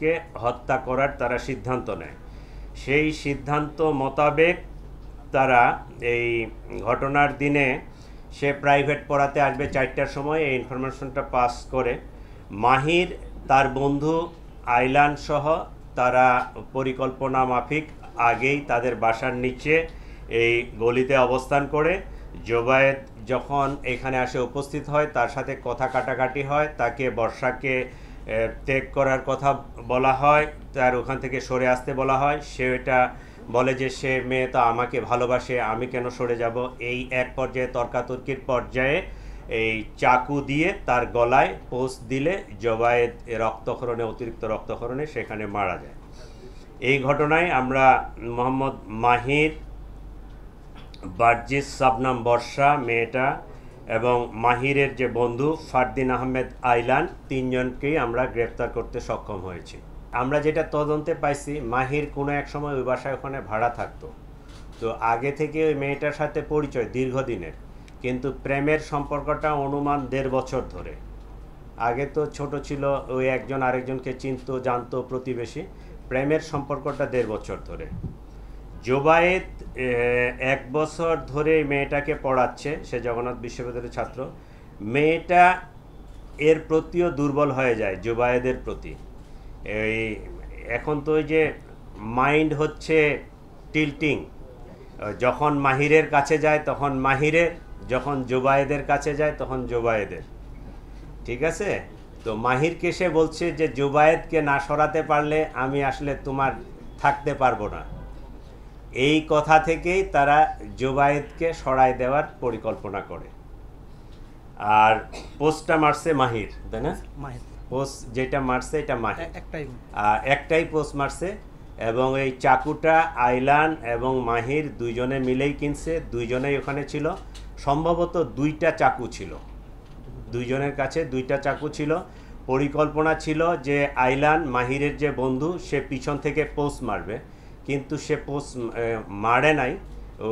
মাহিরকে হত্যা করার তারা সিদ্ধান্ত নেয়। সেই সিদ্ধান্ত মোতাবেক তারা এই ঘটনার দিনে সে প্রাইভেট পড়াতে আসবে 4টার সময়, এই ইনফরমেশনটা পাস করে মাহির তার বন্ধু আইলান সহ তারা পরিকল্পনা মাফিক আগেই তাদের বাসার নিচে এই গলিতে অবস্থান করে জোবায়েদ যখন এখানে আসে উপস্থিত হয়, তার সাথে কথা কাটাকাটি হয়, তাকে বর্ষাকে ত্যাগ করার কথা বলা হয়, তার ওখান থেকে সরে আসতে বলা হয়। সে এটা বলে যে সে মেয়ে তো আমাকে ভালোবাসে, আমি কেন সরে যাব। এই এক পর্যায়ে তর্কাতর্কির পর্যায়ে এই চাকু দিয়ে তার গলায় পোস্ট দিলে জোবায়েদ রক্তক্ষরণে, অতিরিক্ত রক্তক্ষরণে সেখানে মারা যায়। এই ঘটনায় আমরা মোহাম্মদ মাহির, বার্জিস শাবনাম বর্ষা মেয়েটা এবং মাহিরের যে বন্ধু ফারদিন আহমেদ আইলান, 3 জনকেই আমরা গ্রেপ্তার করতে সক্ষম হয়েছি। আমরা যেটা তদন্তে পাইছি, মাহির কোনো এক সময় ওই বাসায় ওখানে ভাড়া থাকতো, তো আগে থেকে ওই মেয়েটার সাথে পরিচয় দীর্ঘদিনের, কিন্তু প্রেমের সম্পর্কটা অনুমান 1.5 বছর ধরে। আগে তো ছোট ছিল, ওই একজন আরেকজনকে চিনতো, জানতো, প্রতিবেশী। প্রেমের সম্পর্কটা 1.5 বছর ধরে। জোবায়েদ 1 বছর ধরে মেয়েটাকে পড়াচ্ছে, সে জগন্নাথ বিশ্ববিদ্যালয়ের ছাত্র। মেয়েটা এর প্রতিও দুর্বল হয়ে যায় জোবায়েদের প্রতি। এই এখন তো ওই যে মাইন্ড হচ্ছে টিল্টিং, যখন মাহিরের কাছে যায় তখন মাহিরের, যখন জোবায়েদের কাছে যায় তখন জোবায়েদের। ঠিক আছে, তো মাহিরকে সে বলছে যে জোবায়েদকে না সরাতে পারলে আমি আসলে তোমার থাকতে পারবো না। এই কথা থেকেই তারা জোবায়েদকে সরায় দেওয়ার পরিকল্পনা করে। আর পোস্টটা মারছে মাহির, তাই না? পোস্ট যেটা মারছে এটা মাহির, একটাই পোস্ট মারছে। এবং এই চাকুটা আইলান এবং মাহির দুইজনে মিলেই কিনছে, দুইজনেই ওখানে ছিল। সম্ভবত 2টা চাকু ছিল, দুইজনের কাছে 2টা চাকু ছিল। পরিকল্পনা ছিল যে আইলান, মাহিরের যে বন্ধু, সে পিছন থেকে পোস্ট মারবে, কিন্তু সে পোস্ট মারে নাই।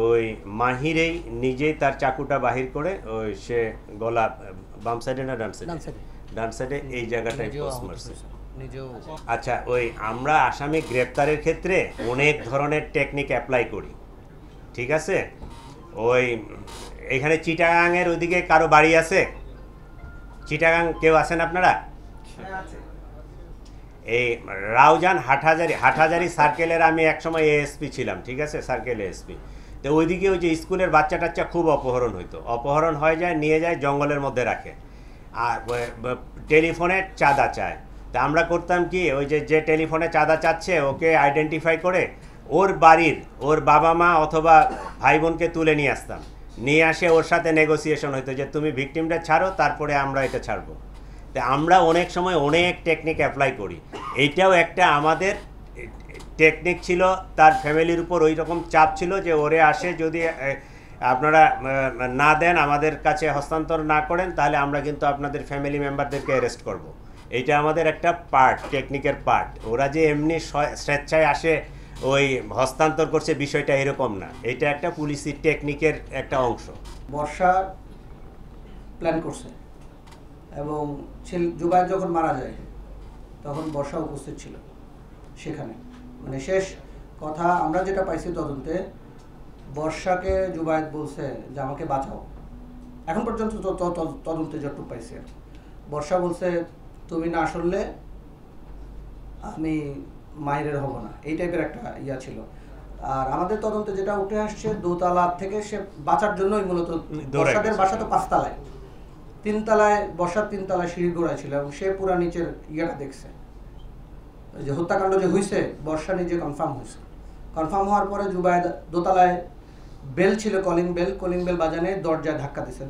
ওই মাহিরেই নিজেই তার চাকুটা বাহির করে ওই সে গলা বাম সাইডে না ডান সাইডে, ডান সাইডে এই জায়গাটায় পোস্ট মারছে। আচ্ছা, ওই আমরা আসামি গ্রেপ্তারের ক্ষেত্রে অনেক ধরনের টেকনিক অ্যাপ্লাই করি, ঠিক আছে? ওই এখানে চিটাগাংয়ের ওইদিকে কারো বাড়ি আছে? চিটাগাং কেউ আছেন আপনারা? এই রাউজান হাটহাজারি সার্কেলের আমি একসময় এএসপি ছিলাম, ঠিক আছে, সার্কেল এএসপি। তো ওইদিকে ওই যে স্কুলের বাচ্চা টাচ্চা খুব অপহরণ হইতো, অপহরণ হয়ে যায়, নিয়ে যায় জঙ্গলের মধ্যে রাখে, আর টেলিফোনে চাঁদা চায়। তা আমরা করতাম কি, ওই যে টেলিফোনে চাঁদা চাচ্ছে ওকে আইডেন্টিফাই করে ওর বাড়ির ওর বাবা মা অথবা ভাই বোনকে তুলে নিয়ে আসতাম, নিয়ে আসে ওর সাথে নেগোসিয়েশন হইতো যে তুমি ভিকটিমটা ছাড়ো, তারপরে আমরা এটা ছাড়বো। তো আমরা অনেক সময় অনেক টেকনিক অ্যাপ্লাই করি। এইটাও একটা আমাদের টেকনিক ছিল। তার ফ্যামিলির উপর ওই রকম চাপ ছিল যে ওরে আসে যদি আপনারা না দেন, আমাদের কাছে হস্তান্তর না করেন, তাহলে আমরা কিন্তু আপনাদের ফ্যামিলি মেম্বারদেরকে অ্যারেস্ট করব। এইটা আমাদের একটা পার্ট, টেকনিকের পার্ট। ওরা যে এমনি স্বেচ্ছায় আসে ওই হস্তান্তর করছে, বিষয়টা এরকম না। এটা একটা পুলিশি টেকনিকের একটা অংশ। বর্ষা প্ল্যান করছে এবং জুবায়েদ যখন মারা যায় তখন বর্ষা উপস্থিত ছিল সেখানে। মানে শেষ কথা আমরা যেটা পাইছি তদন্তে, বর্ষাকে জুবায়েদ বলছে যে আমাকে বাঁচাও। এখন পর্যন্ত তদন্তে যতটুকু পাইছি, বর্ষা বলছে তুমি না আসলে আমি মাহিরের হব না, এই টাইপের একটা ইয়া ছিল। আর আমাদের তদন্তে যেটা উঠে আসছে, দোতলা থেকে সে বাঁচার জন্যই মূলত, বর্ষাদের বাসা তো 5 তলায়, 3 তলায়, বর্ষার 3 তলায় সিঁড়ি গোড়ায় ছিল এবং সে পুরা নিচের ইয়েটা দেখছে। যে হত্যাকাণ্ড যে হয়েছে, বর্ষা নিজে কনফার্ম হয়েছে। কনফার্ম হওয়ার পরে জুবায়েদ দোতলায় বেল ছিল, কলিং বেল বাজানে দরজায় ধাক্কা দিছে।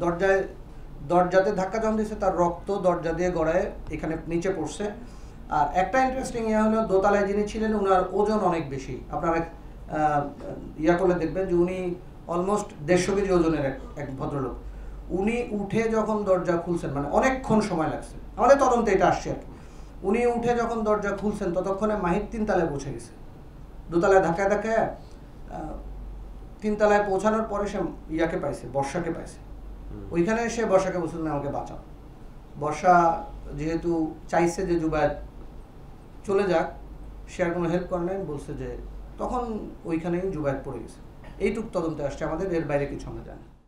দরজাতে ধাক্কা যখন দিচ্ছে, তার রক্ত দরজা দিয়ে গড়ায় এখানে নিচে পড়ছে। আর একটা ইন্টারেস্টিং ইয়ে হলো, দোতলায় যিনি ছিলেন ওনার ওজন অনেক বেশি। আপনারা ইয়া করলে দেখবেন যে উনি অলমোস্ট 150 কেজি ওজনের এক ভদ্রলোক। উনি উঠে যখন দরজা খুলছেন, মানে অনেকক্ষণ সময় লাগছে, আমাদের তদন্তে এটা আসছে আর কি। উনি উঠে যখন দরজা খুলছেন ততক্ষণে মাহির 3 তলায় পৌঁছে গেছে। দোতলায় ধাক্কায় 3 তলায় পৌঁছানোর পরে সে ইয়াকে পাইছে, বর্ষাকে পাইছে। ওইখানে সে বর্ষাকে বলছিল আমাকে বাঁচাও। বর্ষা যেহেতু চাইছে যে জুবায়েদ চলে যাক, সে আর কোনো হেল্প করে নাই, বলছে যে তখন ওইখানেই জুবায়ের পড়ে গেছে। এইটুক তদন্তে আসছে আমাদের, এর বাইরে কিছু আমরা জানি না।